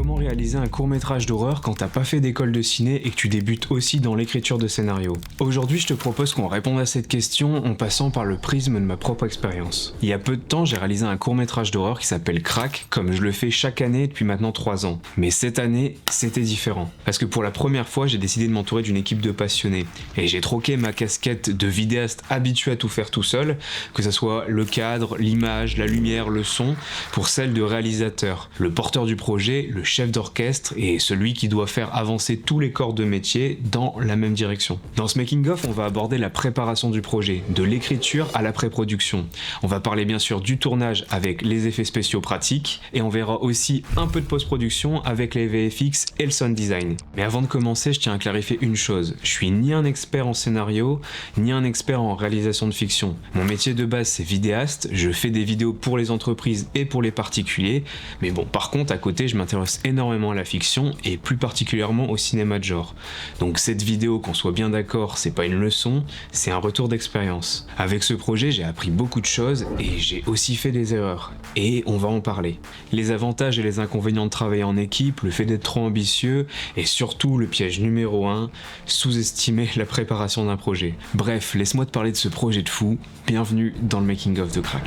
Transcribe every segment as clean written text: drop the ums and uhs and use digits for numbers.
Comment réaliser un court-métrage d'horreur quand t'as pas fait d'école de ciné et que tu débutes aussi dans l'écriture de scénario? Aujourd'hui, je te propose qu'on réponde à cette question en passant par le prisme de ma propre expérience. Il y a peu de temps, j'ai réalisé un court-métrage d'horreur qui s'appelle Crack, comme je le fais chaque année depuis maintenant 3 ans. Mais cette année, c'était différent. Parce que pour la première fois, j'ai décidé de m'entourer d'une équipe de passionnés. Et j'ai troqué ma casquette de vidéaste habitué à tout faire tout seul, que ce soit le cadre, l'image, la lumière, le son, pour celle de réalisateur, le porteur du projet, le chef d'orchestre et celui qui doit faire avancer tous les corps de métier dans la même direction. Dans ce making-of, on va aborder la préparation du projet, de l'écriture à la pré-production. On va parler bien sûr du tournage avec les effets spéciaux pratiques et on verra aussi un peu de post-production avec les VFX et le sound design. Mais avant de commencer, je tiens à clarifier une chose. Je suis ni un expert en scénario, ni un expert en réalisation de fiction. Mon métier de base c'est vidéaste, je fais des vidéos pour les entreprises et pour les particuliers, mais bon, par contre à côté je m'intéresse énormément à la fiction et plus particulièrement au cinéma de genre. Donc cette vidéo, qu'on soit bien d'accord, c'est pas une leçon, c'est un retour d'expérience. Avec ce projet, j'ai appris beaucoup de choses et j'ai aussi fait des erreurs. Et on va en parler. Les avantages et les inconvénients de travailler en équipe, le fait d'être trop ambitieux et surtout le piège numéro 1, sous-estimer la préparation d'un projet. Bref, laisse-moi te parler de ce projet de fou. Bienvenue dans le making of de Crack.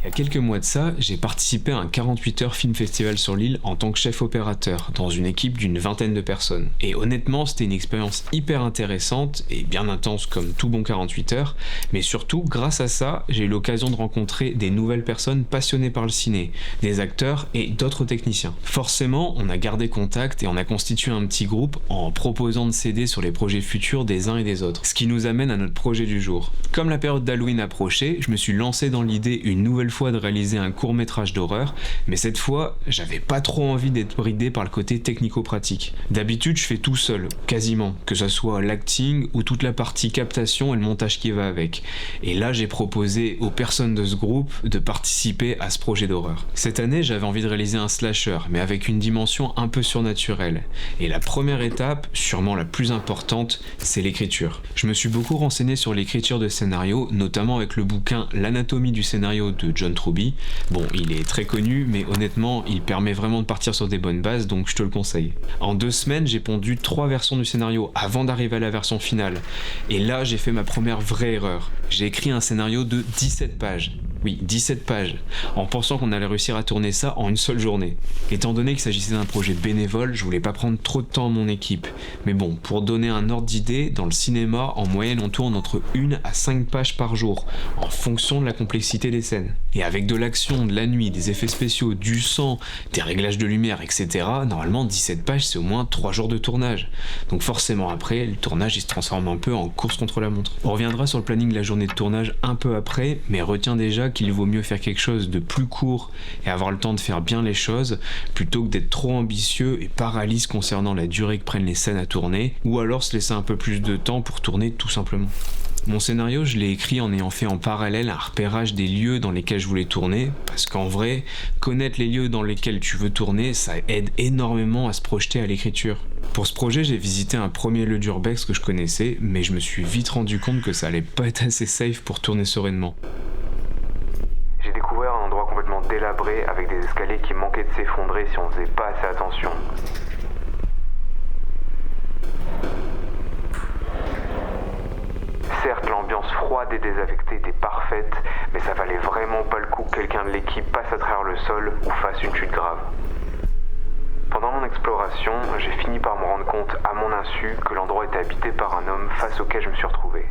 Il y a quelques mois de ça, j'ai participé à un 48 heures film festival sur l'île en tant que chef opérateur, dans une équipe d'une vingtaine de personnes. Et honnêtement, c'était une expérience hyper intéressante et bien intense comme tout bon 48 heures, mais surtout, grâce à ça, j'ai eu l'occasion de rencontrer des nouvelles personnes passionnées par le ciné, des acteurs et d'autres techniciens. Forcément, on a gardé contact et on a constitué un petit groupe en proposant de s'aider sur les projets futurs des uns et des autres. Ce qui nous amène à notre projet du jour. Comme la période d'Halloween approchait, je me suis lancé dans l'idée une nouvelle fois de réaliser un court-métrage d'horreur, mais cette fois, j'avais pas trop envie d'être bridé par le côté technico-pratique. D'habitude, je fais tout seul, quasiment, que ce soit l'acting ou toute la partie captation et le montage qui va avec. Et là, j'ai proposé aux personnes de ce groupe de participer à ce projet d'horreur. Cette année, j'avais envie de réaliser un slasher, mais avec une dimension un peu surnaturelle. Et la première étape, sûrement la plus importante, c'est l'écriture. Je me suis beaucoup renseigné sur l'écriture de scénario, notamment avec le bouquin L'anatomie du scénario de John Truby. Bon, il est très connu, mais honnêtement, il permet vraiment de partir sur des bonnes bases, donc je te le conseille. En 2 semaines, j'ai pondu 3 versions du scénario avant d'arriver à la version finale. Et là, j'ai fait ma première vraie erreur. J'ai écrit un scénario de 17 pages. Oui, 17 pages, en pensant qu'on allait réussir à tourner ça en une seule journée. Étant donné qu'il s'agissait d'un projet bénévole, je voulais pas prendre trop de temps à mon équipe. Mais bon, pour donner un ordre d'idée, dans le cinéma, en moyenne, on tourne entre 1 à 5 pages par jour, en fonction de la complexité des scènes. Et avec de l'action, de la nuit, des effets spéciaux, du sang, des réglages de lumière, etc., normalement 17 pages c'est au moins 3 jours de tournage. Donc forcément après, le tournage il se transforme un peu en course contre la montre. On reviendra sur le planning de la journée de tournage un peu après, mais retiens déjà qu'il vaut mieux faire quelque chose de plus court et avoir le temps de faire bien les choses, plutôt que d'être trop ambitieux et paralyse concernant la durée que prennent les scènes à tourner, ou alors se laisser un peu plus de temps pour tourner tout simplement. Mon scénario, je l'ai écrit en ayant fait en parallèle un repérage des lieux dans lesquels je voulais tourner, parce qu'en vrai, connaître les lieux dans lesquels tu veux tourner, ça aide énormément à se projeter à l'écriture. Pour ce projet, j'ai visité un premier lieu d'urbex que je connaissais, mais je me suis vite rendu compte que ça allait pas être assez safe pour tourner sereinement. J'ai découvert un endroit complètement délabré avec des escaliers qui manquaient de s'effondrer si on faisait pas assez attention. Certes, l'ambiance froide et désaffectée était parfaite, mais ça valait vraiment pas le coup que quelqu'un de l'équipe passe à travers le sol ou fasse une chute grave. Pendant mon exploration, j'ai fini par me rendre compte à mon insu que l'endroit était habité par un homme face auquel je me suis retrouvé.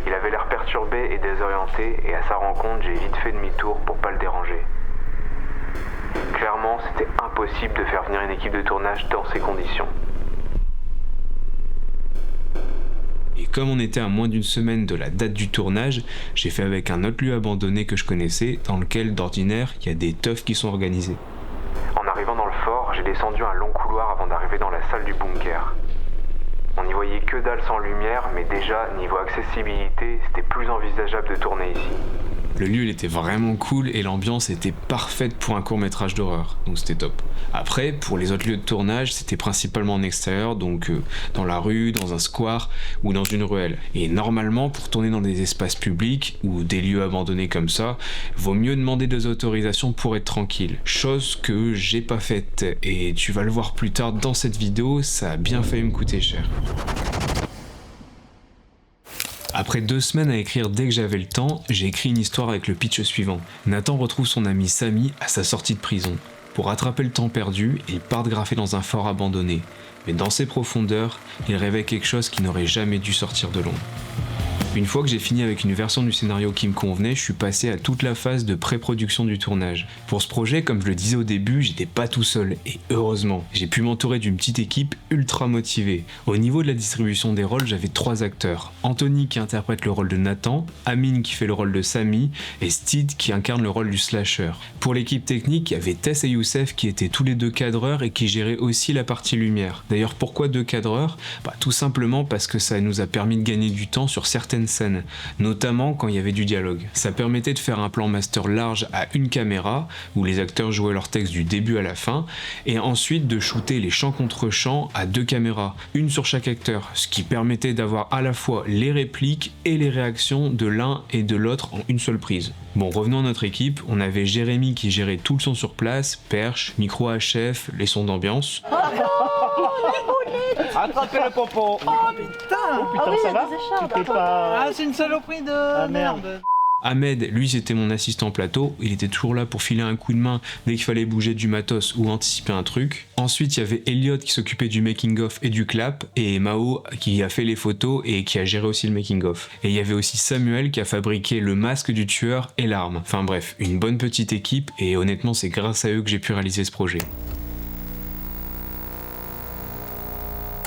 Il avait l'air perturbé et désorienté, et à sa rencontre, j'ai vite fait demi-tour pour pas le déranger. Clairement, c'était impossible de faire venir une équipe de tournage dans ces conditions. Et comme on était à moins d'1 semaine de la date du tournage, j'ai fait avec un autre lieu abandonné que je connaissais, dans lequel d'ordinaire il y a des teufs qui sont organisés. En arrivant dans le fort, j'ai descendu un long couloir avant d'arriver dans la salle du bunker. On n'y voyait que dalle sans lumière, mais déjà, niveau accessibilité, c'était plus envisageable de tourner ici. Le lieu il était vraiment cool et l'ambiance était parfaite pour un court-métrage d'horreur, donc c'était top. Après, pour les autres lieux de tournage, c'était principalement en extérieur, donc dans la rue, dans un square ou dans une ruelle. Et normalement, pour tourner dans des espaces publics ou des lieux abandonnés comme ça, vaut mieux demander des autorisations pour être tranquille. Chose que j'ai pas faite, et tu vas le voir plus tard dans cette vidéo, ça a bien failli me coûter cher. Après 2 semaines à écrire dès que j'avais le temps, j'ai écrit une histoire avec le pitch suivant. Nathan retrouve son ami Samy à sa sortie de prison. Pour rattraper le temps perdu, ils partent graffer dans un fort abandonné. Mais dans ses profondeurs, il rêvait quelque chose qui n'aurait jamais dû sortir de l'ombre. Une fois que j'ai fini avec une version du scénario qui me convenait, je suis passé à toute la phase de pré-production du tournage. Pour ce projet, comme je le disais au début, j'étais pas tout seul, et heureusement, j'ai pu m'entourer d'une petite équipe ultra motivée. Au niveau de la distribution des rôles, j'avais 3 acteurs. Anthony qui interprète le rôle de Nathan, Amine qui fait le rôle de Samy, et Steed qui incarne le rôle du slasher. Pour l'équipe technique, il y avait Tess et Youssef qui étaient tous les 2 cadreurs et qui géraient aussi la partie lumière. D'ailleurs, pourquoi 2 cadreurs ? Tout simplement parce que ça nous a permis de gagner du temps sur certaines scènes, notamment quand il y avait du dialogue. Ça permettait de faire un plan master large à une caméra, où les acteurs jouaient leur texte du début à la fin, et ensuite de shooter les champs contre champs à 2 caméras, une sur chaque acteur, ce qui permettait d'avoir à la fois les répliques et les réactions de l'un et de l'autre en une seule prise. Bon, revenons à notre équipe, on avait Jérémy qui gérait tout le son sur place, perche, micro HF, les sons d'ambiance. Attrapez le pompon. Oh putain, ça va? T'es pas... Ah, c'est une saloperie de merde. Ahmed, lui c'était mon assistant plateau, il était toujours là pour filer un coup de main dès qu'il fallait bouger du matos ou anticiper un truc. Ensuite il y avait Elliot qui s'occupait du making of et du clap, et Mao qui a fait les photos et qui a géré aussi le making of. Et il y avait aussi Samuel qui a fabriqué le masque du tueur et l'arme. Enfin bref, une bonne petite équipe, et honnêtement c'est grâce à eux que j'ai pu réaliser ce projet.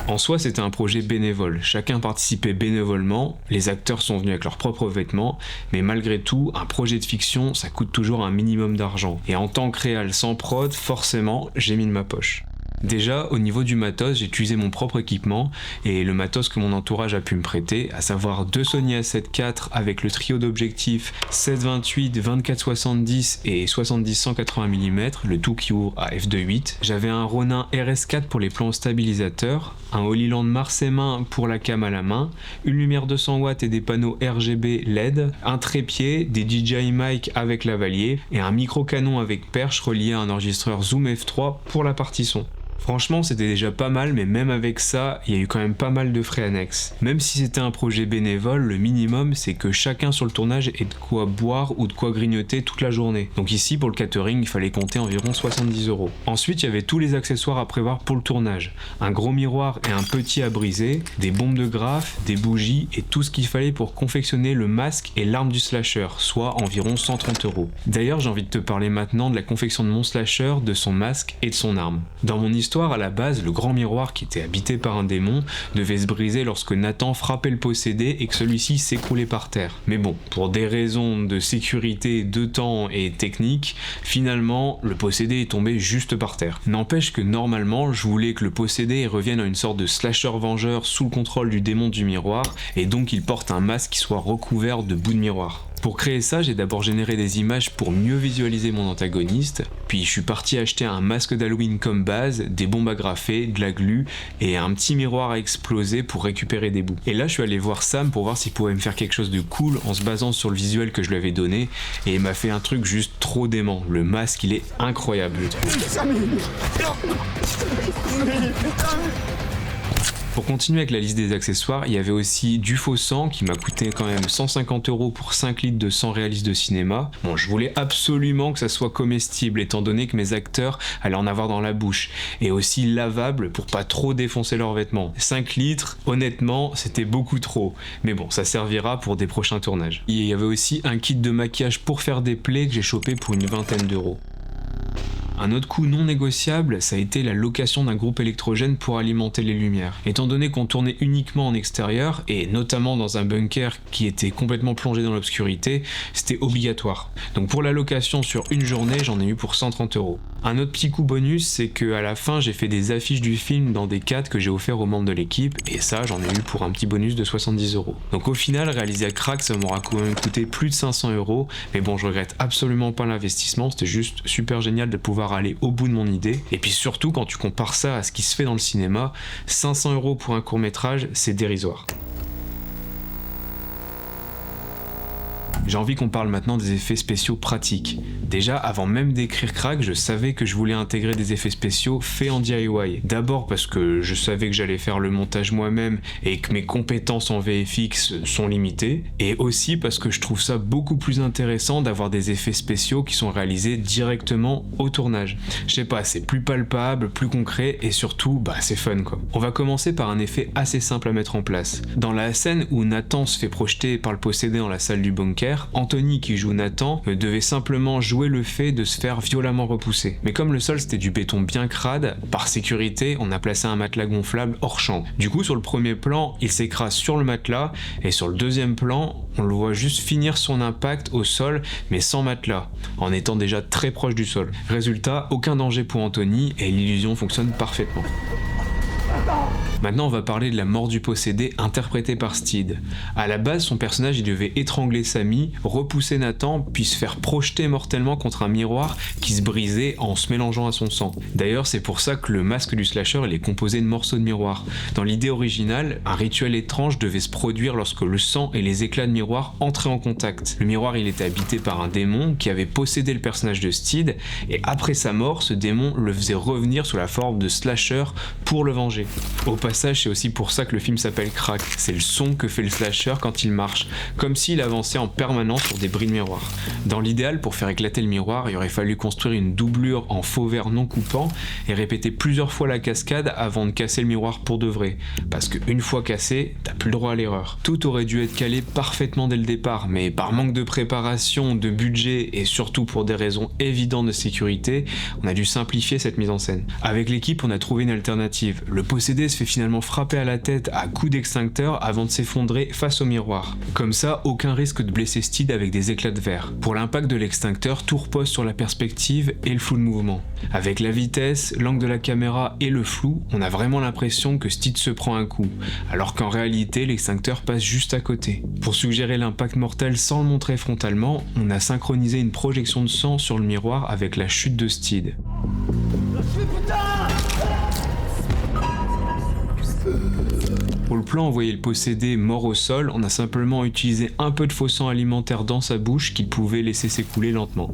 En soi, c'était un projet bénévole. Chacun participait bénévolement, les acteurs sont venus avec leurs propres vêtements, mais malgré tout, un projet de fiction, ça coûte toujours un minimum d'argent. Et en tant que réal sans prod, forcément, j'ai mis de ma poche. Déjà, au niveau du matos, j'ai utilisé mon propre équipement et le matos que mon entourage a pu me prêter, à savoir 2 Sony A7 IV avec le trio d'objectifs 16-28, 24-70 et 70-180 mm, le tout qui ouvre à f2.8. J'avais un Ronin RS4 pour les plans stabilisateurs, un Holyland Mars M1 pour la cam à la main, une lumière 200 watts et des panneaux RGB LED, un trépied, des DJI mic avec lavalier et un micro canon avec perche relié à un enregistreur Zoom F3 pour la partie son. Franchement, c'était déjà pas mal, mais même avec ça, il y a eu quand même pas mal de frais annexes. Même si c'était un projet bénévole, le minimum, c'est que chacun sur le tournage ait de quoi boire ou de quoi grignoter toute la journée. Donc ici, pour le catering, il fallait compter environ 70 €. Ensuite, il y avait tous les accessoires à prévoir pour le tournage. Un gros miroir et un petit à briser, des bombes de graphe, des bougies et tout ce qu'il fallait pour confectionner le masque et l'arme du slasher, soit environ 130 €. D'ailleurs, j'ai envie de te parler maintenant de la confection de mon slasher, de son masque et de son arme. Dans mon histoire, à la base, le grand miroir qui était habité par un démon devait se briser lorsque Nathan frappait le possédé et que celui-ci s'écroulait par terre. Mais bon, pour des raisons de sécurité, de temps et technique, finalement, le possédé est tombé juste par terre. N'empêche que normalement, je voulais que le possédé revienne à une sorte de slasher vengeur sous le contrôle du démon du miroir, et donc il porte un masque qui soit recouvert de bouts de miroir. Pour créer ça, j'ai d'abord généré des images pour mieux visualiser mon antagoniste, puis je suis parti acheter un masque d'Halloween comme base, des bombes à graffer, de la glu et un petit miroir à exploser pour récupérer des bouts. Et là je suis allé voir Sam pour voir s'il pouvait me faire quelque chose de cool en se basant sur le visuel que je lui avais donné, et il m'a fait un truc juste trop dément. Le masque il est incroyable, je trouve. Pour continuer avec la liste des accessoires, il y avait aussi du faux sang qui m'a coûté quand même 150 € pour 5 litres de sang réaliste de cinéma. Bon, je voulais absolument que ça soit comestible étant donné que mes acteurs allaient en avoir dans la bouche, et aussi lavable pour pas trop défoncer leurs vêtements. 5 litres, honnêtement, c'était beaucoup trop, mais bon, ça servira pour des prochains tournages. Il y avait aussi un kit de maquillage pour faire des plaies que j'ai chopé pour une 20aine d'euros. Un autre coût non négociable, ça a été la location d'un groupe électrogène pour alimenter les lumières. Étant donné qu'on tournait uniquement en extérieur, et notamment dans un bunker qui était complètement plongé dans l'obscurité, c'était obligatoire. Donc pour la location sur une journée, j'en ai eu pour 130 €. Un autre petit coup bonus, c'est qu'à la fin, j'ai fait des affiches du film dans des cadres que j'ai offerts aux membres de l'équipe, et ça, j'en ai eu pour un petit bonus de 70 €. Donc au final, réaliser à Crack, ça m'aura quand même coûté plus de 500 €, mais bon, je regrette absolument pas l'investissement, c'était juste super génial de pouvoir aller au bout de mon idée. Et puis surtout, quand tu compares ça à ce qui se fait dans le cinéma, 500 € pour un court-métrage, c'est dérisoire. J'ai envie qu'on parle maintenant des effets spéciaux pratiques. Déjà, avant même d'écrire Crack, je savais que je voulais intégrer des effets spéciaux faits en DIY. D'abord parce que je savais que j'allais faire le montage moi-même et que mes compétences en VFX sont limitées, et aussi parce que je trouve ça beaucoup plus intéressant d'avoir des effets spéciaux qui sont réalisés directement au tournage. Je sais pas, c'est plus palpable, plus concret, et surtout, c'est fun quoi. On va commencer par un effet assez simple à mettre en place. Dans la scène où Nathan se fait projeter par le possédé dans la salle du bunker, Anthony, qui joue Nathan, devait simplement jouer le fait de se faire violemment repousser. Mais comme le sol c'était du béton bien crade, par sécurité, on a placé un matelas gonflable hors champ. Du coup, sur le premier plan, il s'écrase sur le matelas, et sur le deuxième plan, on le voit juste finir son impact au sol, mais sans matelas, en étant déjà très proche du sol. Résultat, aucun danger pour Anthony, et l'illusion fonctionne parfaitement. Maintenant, on va parler de la mort du possédé interprétée par Steed. À la base, son personnage il devait étrangler Sammy, repousser Nathan, puis se faire projeter mortellement contre un miroir qui se brisait en se mélangeant à son sang. D'ailleurs, c'est pour ça que le masque du slasher il est composé de morceaux de miroir. Dans l'idée originale, un rituel étrange devait se produire lorsque le sang et les éclats de miroir entraient en contact. Le miroir il était habité par un démon qui avait possédé le personnage de Steed, et après sa mort, ce démon le faisait revenir sous la forme de slasher pour le venger. Au passage, c'est aussi pour ça que le film s'appelle Crack. C'est le son que fait le slasher quand il marche, comme s'il avançait en permanence sur des bris de miroir. Dans l'idéal, pour faire éclater le miroir, il aurait fallu construire une doublure en faux verre non coupant et répéter plusieurs fois la cascade avant de casser le miroir pour de vrai. Parce qu'une fois cassé, t'as plus le droit à l'erreur. Tout aurait dû être calé parfaitement dès le départ, mais par manque de préparation, de budget et surtout pour des raisons évidentes de sécurité, on a dû simplifier cette mise en scène. Avec l'équipe, on a trouvé une alternative. Le possédé se fait finalement frapper à la tête à coups d'extincteur avant de s'effondrer face au miroir. Comme ça, aucun risque de blesser Steed avec des éclats de verre. Pour l'impact de l'extincteur, tout repose sur la perspective et le flou de mouvement. Avec la vitesse, l'angle de la caméra et le flou, on a vraiment l'impression que Steed se prend un coup, alors qu'en réalité, l'extincteur passe juste à côté. Pour suggérer l'impact mortel sans le montrer frontalement, on a synchronisé une projection de sang sur le miroir avec la chute de Steed. Pour le plan, on voyait le possédé mort au sol, on a simplement utilisé un peu de faux sang alimentaire dans sa bouche qu'il pouvait laisser s'écouler lentement.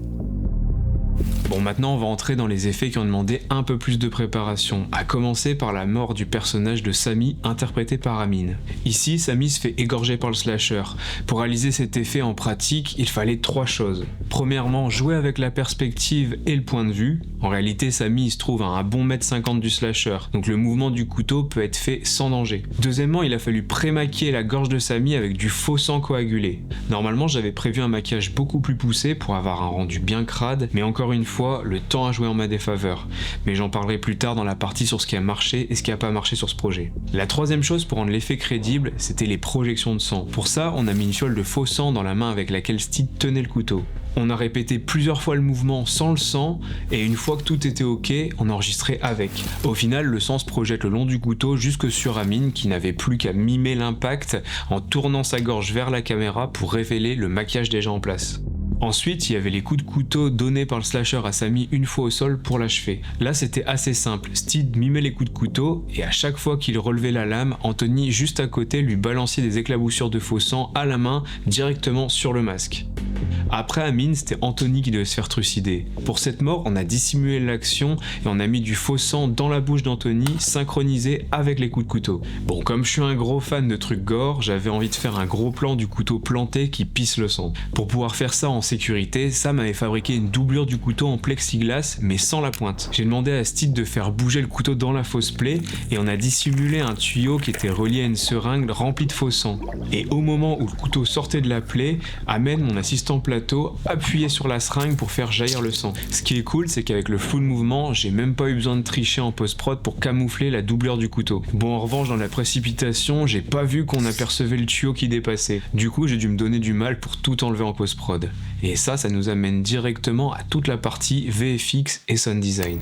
Bon, maintenant on va entrer dans les effets qui ont demandé un peu plus de préparation, à commencer par la mort du personnage de Sammy interprété par Amin. Ici, Sammy se fait égorger par le slasher. Pour réaliser cet effet en pratique, il fallait 3 choses. Premièrement, jouer avec la perspective et le point de vue. En réalité, Sammy il se trouve à un bon 1m50 du slasher, donc le mouvement du couteau peut être fait sans danger. Deuxièmement, il a fallu prémaquiller la gorge de Sammy avec du faux sang coagulé. Normalement, j'avais prévu un maquillage beaucoup plus poussé pour avoir un rendu bien crade, mais encore une fois, le temps a joué en ma défaveur, mais j'en parlerai plus tard dans la partie sur ce qui a marché et ce qui a pas marché sur ce projet. La troisième chose pour rendre l'effet crédible, c'était les projections de sang. Pour ça, on a mis une fiole de faux sang dans la main avec laquelle Steed tenait le couteau. On a répété plusieurs fois le mouvement sans le sang, et une fois que tout était ok, on enregistrait avec. Au final, le sang se projette le long du couteau jusque sur Amin, qui n'avait plus qu'à mimer l'impact en tournant sa gorge vers la caméra pour révéler le maquillage déjà en place. Ensuite, il y avait les coups de couteau donnés par le slasher à Sammy une fois au sol pour l'achever. Là, c'était assez simple. Steed mimait les coups de couteau, et à chaque fois qu'il relevait la lame, Anthony, juste à côté, lui balançait des éclaboussures de faux sang à la main, directement sur le masque. Après Amin, c'était Anthony qui devait se faire trucider. Pour cette mort, on a dissimulé l'action et on a mis du faux sang dans la bouche d'Anthony, synchronisé avec les coups de couteau. Bon, comme je suis un gros fan de trucs gore, j'avais envie de faire un gros plan du couteau planté qui pisse le sang. Pour pouvoir faire ça en sécurité, Sam avait fabriqué une doublure du couteau en plexiglas, mais sans la pointe. J'ai demandé à Steed de faire bouger le couteau dans la fausse plaie et on a dissimulé un tuyau qui était relié à une seringue remplie de faux sang. Et au moment où le couteau sortait de la plaie, Ahmed, mon assistant assistant plateau appuyait sur la seringue pour faire jaillir le sang. Ce qui est cool, c'est qu'avec le flou de mouvement, j'ai même pas eu besoin de tricher en post-prod pour camoufler la doubleur du couteau. Bon, en revanche, dans la précipitation, j'ai pas vu qu'on apercevait le tuyau qui dépassait. Du coup, j'ai dû me donner du mal pour tout enlever en post-prod. Et ça nous amène directement à toute la partie VFX et sound design.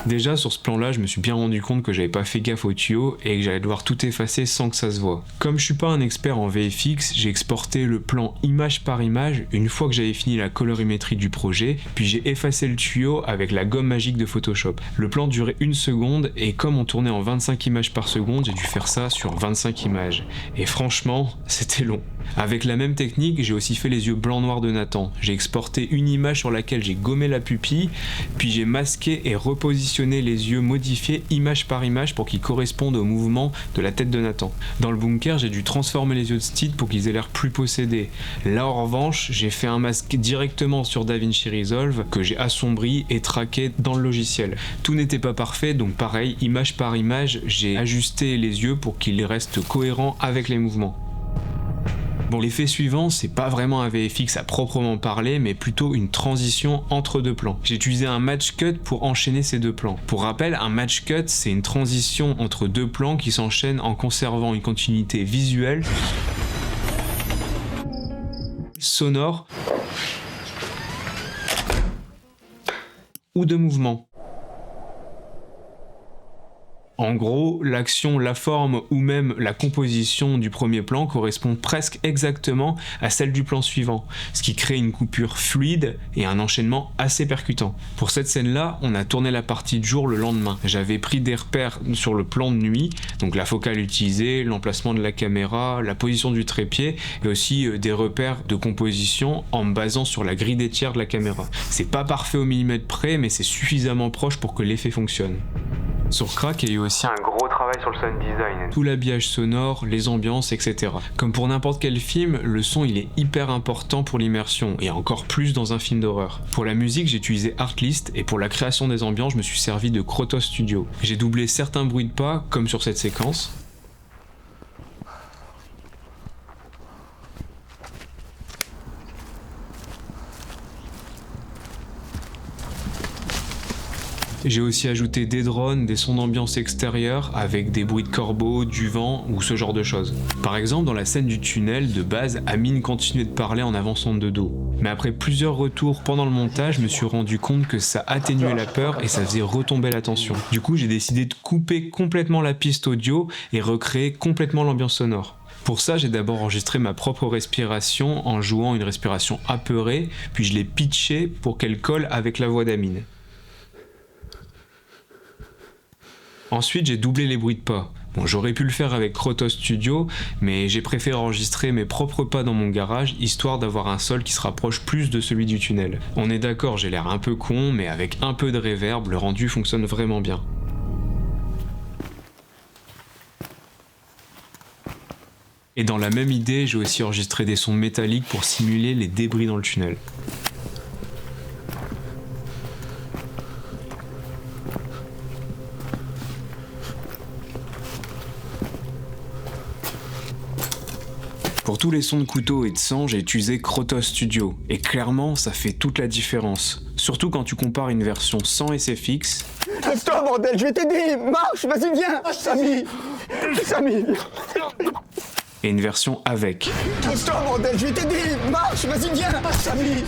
Déjà sur ce plan-là, je me suis bien rendu compte que j'avais pas fait gaffe au tuyau et que j'allais devoir tout effacer sans que ça se voit. Comme je suis pas un expert en VFX, j'ai exporté le plan image par image une fois que j'avais fini la colorimétrie du projet, puis j'ai effacé le tuyau avec la gomme magique de Photoshop. Le plan durait 1 seconde et comme on tournait en 25 images par seconde, j'ai dû faire ça sur 25 images. Et franchement, c'était long. Avec la même technique, j'ai aussi fait les yeux blanc-noir de Nathan. J'ai exporté une image sur laquelle j'ai gommé la pupille, puis j'ai masqué et repositionné les yeux modifiés image par image pour qu'ils correspondent au mouvement de la tête de Nathan. Dans le bunker, j'ai dû transformer les yeux de Steed pour qu'ils aient l'air plus possédés. Là, en revanche, j'ai fait un masque directement sur DaVinci Resolve que j'ai assombri et traqué dans le logiciel. Tout n'était pas parfait, donc pareil, image par image, j'ai ajusté les yeux pour qu'ils restent cohérents avec les mouvements. Bon, l'effet suivant, c'est pas vraiment un VFX à proprement parler, mais plutôt une transition entre deux plans. J'ai utilisé un match cut pour enchaîner ces deux plans. Pour rappel, un match cut, c'est une transition entre deux plans qui s'enchaînent en conservant une continuité visuelle, sonore ou de mouvement. En gros, l'action, la forme ou même la composition du premier plan correspond presque exactement à celle du plan suivant, ce qui crée une coupure fluide et un enchaînement assez percutant. Pour cette scène-là, on a tourné la partie de jour le lendemain. J'avais pris des repères sur le plan de nuit, donc la focale utilisée, l'emplacement de la caméra, la position du trépied et aussi des repères de composition en me basant sur la grille des tiers de la caméra. C'est pas parfait au millimètre près, mais c'est suffisamment proche pour que l'effet fonctionne. Sur Crack, il y a eu aussi un gros travail sur le sound design. Tout l'habillage sonore, les ambiances, etc. Comme pour n'importe quel film, le son il est hyper important pour l'immersion, et encore plus dans un film d'horreur. Pour la musique, j'ai utilisé Artlist, et pour la création des ambiances, je me suis servi de Krotos Studio. J'ai doublé certains bruits de pas, comme sur cette séquence. J'ai aussi ajouté des drones, des sons d'ambiance extérieure avec des bruits de corbeaux, du vent ou ce genre de choses. Par exemple, dans la scène du tunnel, de base, Amine continuait de parler en avançant de dos. Mais après plusieurs retours pendant le montage, je me suis rendu compte que ça atténuait la peur et ça faisait retomber la tension. Du coup, j'ai décidé de couper complètement la piste audio et recréer complètement l'ambiance sonore. Pour ça, j'ai d'abord enregistré ma propre respiration en jouant une respiration apeurée, puis je l'ai pitchée pour qu'elle colle avec la voix d'Amine. Ensuite, j'ai doublé les bruits de pas. Bon, j'aurais pu le faire avec Krotos Studio, mais j'ai préféré enregistrer mes propres pas dans mon garage, histoire d'avoir un sol qui se rapproche plus de celui du tunnel. On est d'accord, j'ai l'air un peu con, mais avec un peu de reverb, le rendu fonctionne vraiment bien. Et dans la même idée, j'ai aussi enregistré des sons métalliques pour simuler les débris dans le tunnel. Pour tous les sons de couteau et de sang, j'ai utilisé Krotos Studio, et clairement, ça fait toute la différence. Surtout quand tu compares une version sans SFX... Laisse-toi, bordel, je vais t'aider. Marche, vas-y, viens. Samy. Et une version avec. Laisse-toi, bordel, je vais t'aider. Marche, vas-y, viens. Samy.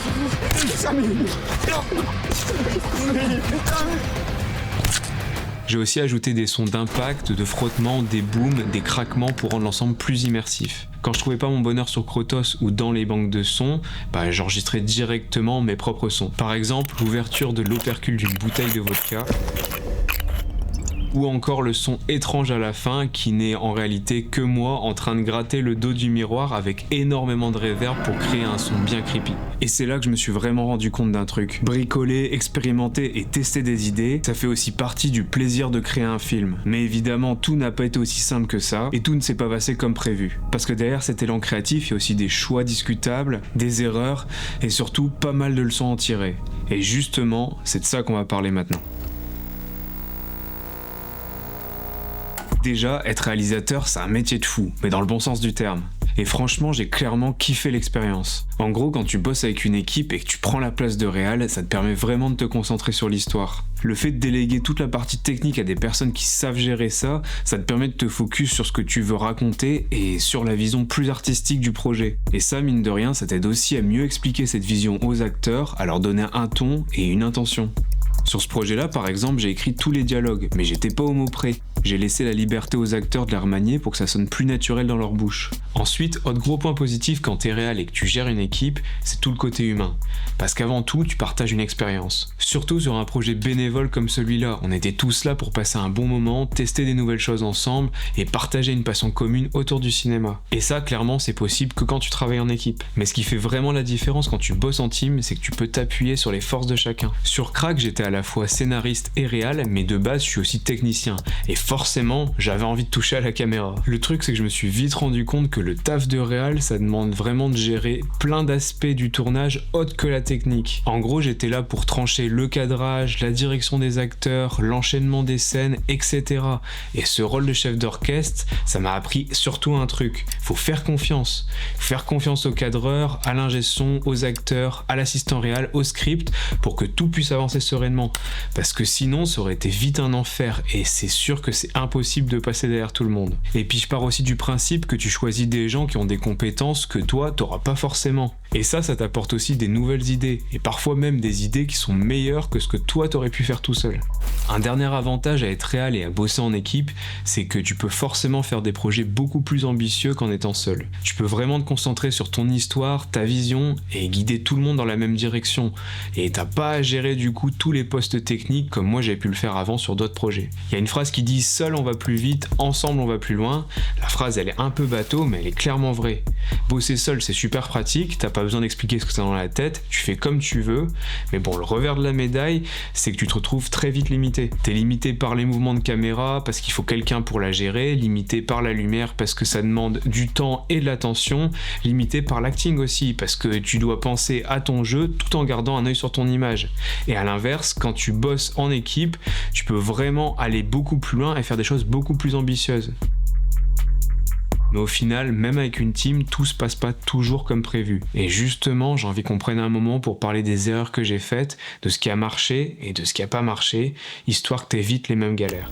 J'ai aussi ajouté des sons d'impact, de frottement, des booms, des craquements pour rendre l'ensemble plus immersif. Quand je trouvais pas mon bonheur sur Krotos ou dans les banques de sons, j'enregistrais directement mes propres sons. Par exemple, l'ouverture de l'opercule d'une bouteille de vodka, ou encore le son étrange à la fin qui n'est en réalité que moi en train de gratter le dos du miroir avec énormément de reverb pour créer un son bien creepy. Et c'est là que je me suis vraiment rendu compte d'un truc. Bricoler, expérimenter et tester des idées, ça fait aussi partie du plaisir de créer un film. Mais évidemment, tout n'a pas été aussi simple que ça, et tout ne s'est pas passé comme prévu. Parce que derrière cet élan créatif, il y a aussi des choix discutables, des erreurs, et surtout pas mal de leçons à en tirer. Et justement, c'est de ça qu'on va parler maintenant. Déjà, être réalisateur, c'est un métier de fou, mais dans le bon sens du terme. Et franchement, j'ai clairement kiffé l'expérience. En gros, quand tu bosses avec une équipe et que tu prends la place de réal, ça te permet vraiment de te concentrer sur l'histoire. Le fait de déléguer toute la partie technique à des personnes qui savent gérer ça, ça te permet de te focus sur ce que tu veux raconter et sur la vision plus artistique du projet. Et ça, mine de rien, ça t'aide aussi à mieux expliquer cette vision aux acteurs, à leur donner un ton et une intention. Sur ce projet-là, par exemple, j'ai écrit tous les dialogues, mais j'étais pas au mot près. J'ai laissé la liberté aux acteurs de les remanier pour que ça sonne plus naturel dans leur bouche. Ensuite, autre gros point positif quand t'es réal et que tu gères une équipe, c'est tout le côté humain. Parce qu'avant tout, tu partages une expérience. Surtout sur un projet bénévole comme celui-là, on était tous là pour passer un bon moment, tester des nouvelles choses ensemble et partager une passion commune autour du cinéma. Et ça, clairement, c'est possible que quand tu travailles en équipe. Mais ce qui fait vraiment la différence quand tu bosses en team, c'est que tu peux t'appuyer sur les forces de chacun. Sur Crack, j'étais à la fois scénariste et réal, mais de base, je suis aussi technicien. Et forcément, j'avais envie de toucher à la caméra. Le truc, c'est que je me suis vite rendu compte que le taf de réal, ça demande vraiment de gérer plein d'aspects du tournage autres que la technique. En gros, j'étais là pour trancher le cadrage, la direction des acteurs, l'enchaînement des scènes, etc. Et ce rôle de chef d'orchestre, ça m'a appris surtout un truc. Faut faire confiance. Faire confiance au cadreur, à l'ingé son, aux acteurs, à l'assistant réal, au script, pour que tout puisse avancer sereinement. Parce que sinon, ça aurait été vite un enfer, et c'est sûr que c'est impossible de passer derrière tout le monde. Et puis je pars aussi du principe que tu choisis des gens qui ont des compétences que toi, t'auras pas forcément. Et ça t'apporte aussi des nouvelles idées, et parfois même des idées qui sont meilleures que ce que toi t'aurais pu faire tout seul. Un dernier avantage à être réal et à bosser en équipe, c'est que tu peux forcément faire des projets beaucoup plus ambitieux qu'en étant seul. Tu peux vraiment te concentrer sur ton histoire, ta vision, et guider tout le monde dans la même direction. Et t'as pas à gérer du coup tous les postes techniques comme moi j'avais pu le faire avant sur d'autres projets. Il y a une phrase qui dit « seul on va plus vite, ensemble on va plus loin ». La phrase elle est un peu bateau mais elle est clairement vraie. Bosser seul c'est super pratique, t'as pas besoin d'expliquer ce que t'as dans la tête, tu fais comme tu veux, mais bon le revers de la médaille c'est que tu te retrouves très vite limité. T'es limité par les mouvements de caméra parce qu'il faut quelqu'un pour la gérer, limité par la lumière parce que ça demande du temps et de l'attention, limité par l'acting aussi parce que tu dois penser à ton jeu tout en gardant un œil sur ton image. Et à l'inverse, quand tu bosses en équipe, tu peux vraiment aller beaucoup plus loin et faire des choses beaucoup plus ambitieuses. Mais au final, même avec une team, tout se passe pas toujours comme prévu. Et justement, j'ai envie qu'on prenne un moment pour parler des erreurs que j'ai faites, de ce qui a marché et de ce qui a pas marché, histoire que t'évites les mêmes galères.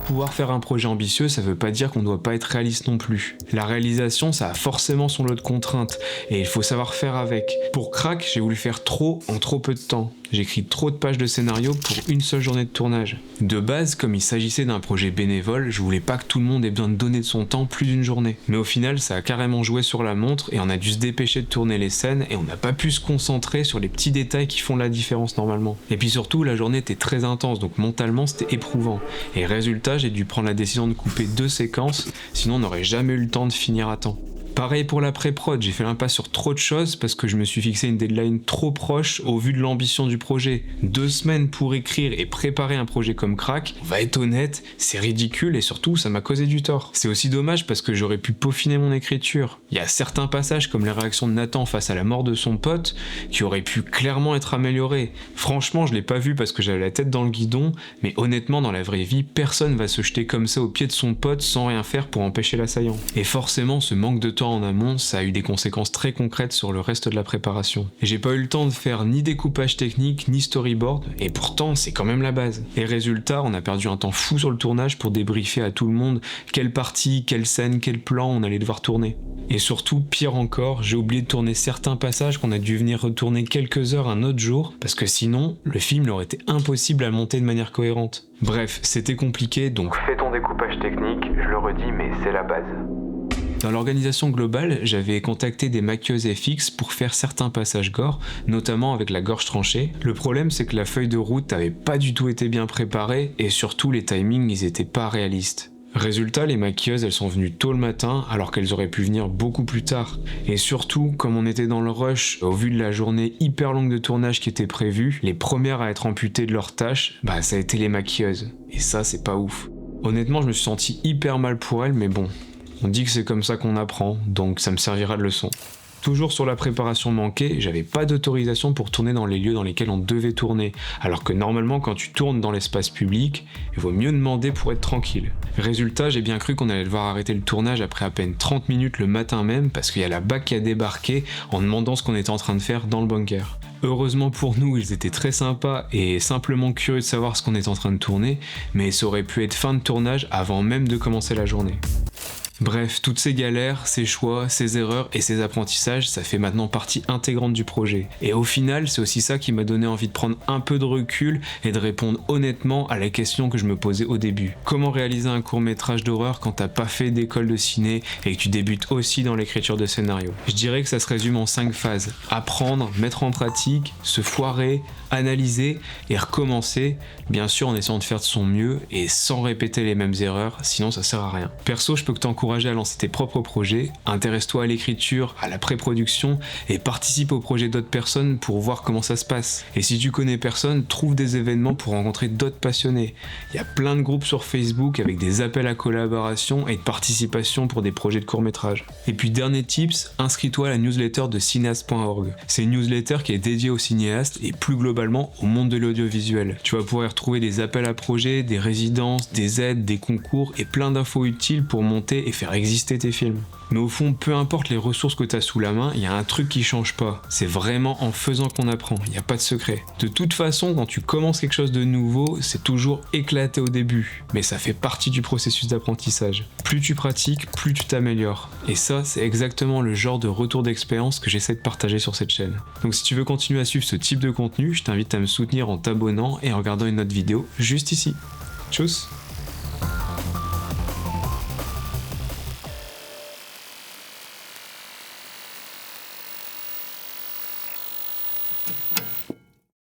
Pouvoir faire un projet ambitieux, ça veut pas dire qu'on doit pas être réaliste non plus. La réalisation, ça a forcément son lot de contraintes, et il faut savoir faire avec. Pour Crack, j'ai voulu faire trop en trop peu de temps. J'ai écrit trop de pages de scénario pour une seule journée de tournage. De base, comme il s'agissait d'un projet bénévole, je voulais pas que tout le monde ait besoin de donner de son temps plus d'une journée. Mais au final, ça a carrément joué sur la montre et on a dû se dépêcher de tourner les scènes et on n'a pas pu se concentrer sur les petits détails qui font la différence normalement. Et puis surtout, la journée était très intense, donc mentalement c'était éprouvant. Et résultat, j'ai dû prendre la décision de couper 2 séquences, sinon on n'aurait jamais eu le temps de finir à temps. Pareil pour la pré-prod, j'ai fait l'impasse sur trop de choses parce que je me suis fixé une deadline trop proche au vu de l'ambition du projet. 2 semaines pour écrire et préparer un projet comme Crack, on va être honnête, c'est ridicule et surtout ça m'a causé du tort. C'est aussi dommage parce que j'aurais pu peaufiner mon écriture. Il y a certains passages comme les réactions de Nathan face à la mort de son pote qui auraient pu clairement être améliorés. Franchement, je l'ai pas vu parce que j'avais la tête dans le guidon, mais honnêtement dans la vraie vie, personne va se jeter comme ça au pied de son pote sans rien faire pour empêcher l'assaillant. Et forcément, ce manque de temps en amont, ça a eu des conséquences très concrètes sur le reste de la préparation. Et j'ai pas eu le temps de faire ni découpage technique, ni storyboard, et pourtant c'est quand même la base. Et résultat, on a perdu un temps fou sur le tournage pour débriefer à tout le monde quelle partie, quelle scène, quel plan on allait devoir tourner. Et surtout, pire encore, j'ai oublié de tourner certains passages qu'on a dû venir retourner quelques heures un autre jour, parce que sinon, le film aurait été impossible à monter de manière cohérente. Bref, c'était compliqué, donc Fais ton découpage technique, je le redis, mais c'est la base. dans l'organisation globale, j'avais contacté des maquilleuses FX pour faire certains passages gore, notamment avec la gorge tranchée. Le problème, c'est que la feuille de route n'avait pas du tout été bien préparée, et surtout les timings, ils étaient pas réalistes. Résultat, les maquilleuses, elles sont venues tôt le matin alors qu'elles auraient pu venir beaucoup plus tard. Et surtout, comme on était dans le rush, au vu de la journée hyper longue de tournage qui était prévue, les premières à être amputées de leurs tâches, ça a été les maquilleuses. Et ça, c'est pas ouf. Honnêtement, je me suis senti hyper mal pour elles, mais bon, on dit que c'est comme ça qu'on apprend, donc ça me servira de leçon. Toujours sur la préparation manquée, j'avais pas d'autorisation pour tourner dans les lieux dans lesquels on devait tourner, alors que normalement quand tu tournes dans l'espace public, il vaut mieux demander pour être tranquille. Résultat, j'ai bien cru qu'on allait devoir arrêter le tournage après à peine 30 minutes le matin même parce qu'il y a la BAC qui a débarqué en demandant ce qu'on était en train de faire dans le bunker. Heureusement pour nous, ils étaient très sympas et simplement curieux de savoir ce qu'on est en train de tourner, mais ça aurait pu être fin de tournage avant même de commencer la journée. Bref, toutes ces galères, ces choix, ces erreurs et ces apprentissages, ça fait maintenant partie intégrante du projet. Et au final, c'est aussi ça qui m'a donné envie de prendre un peu de recul et de répondre honnêtement à la question que je me posais au début. Comment réaliser un court-métrage d'horreur quand t'as pas fait d'école de ciné et que tu débutes aussi dans l'écriture de scénario? Je dirais que ça se résume en 5 phases. Apprendre, mettre en pratique, se foirer, analyser et recommencer, bien sûr en essayant de faire de son mieux et sans répéter les mêmes erreurs, sinon ça sert à rien. Perso, je peux que t'encourager à lancer tes propres projets, intéresse-toi à l'écriture, à la pré-production et participe au projet d'autres personnes pour voir comment ça se passe. Et si tu connais personne, trouve des événements pour rencontrer d'autres passionnés. Il y a plein de groupes sur Facebook avec des appels à collaboration et de participation pour des projets de court-métrage. Et puis dernier tips, inscris-toi à la newsletter de cinéaste.org. C'est une newsletter qui est dédiée aux cinéastes et plus globalement au monde de l'audiovisuel. Tu vas pouvoir y retrouver des appels à projets, des résidences, des aides, des concours et plein d'infos utiles pour monter et faire exister tes films. Mais au fond, peu importe les ressources que tu as sous la main, il y a un truc qui change pas. C'est vraiment en faisant qu'on apprend, il n'y a pas de secret. De toute façon, quand tu commences quelque chose de nouveau, c'est toujours éclaté au début, mais ça fait partie du processus d'apprentissage. Plus tu pratiques, plus tu t'améliores. Et ça, c'est exactement le genre de retour d'expérience que j'essaie de partager sur cette chaîne. Donc si tu veux continuer à suivre ce type de contenu, je t'invite à me soutenir en t'abonnant et en regardant une autre vidéo juste ici. Tchuss!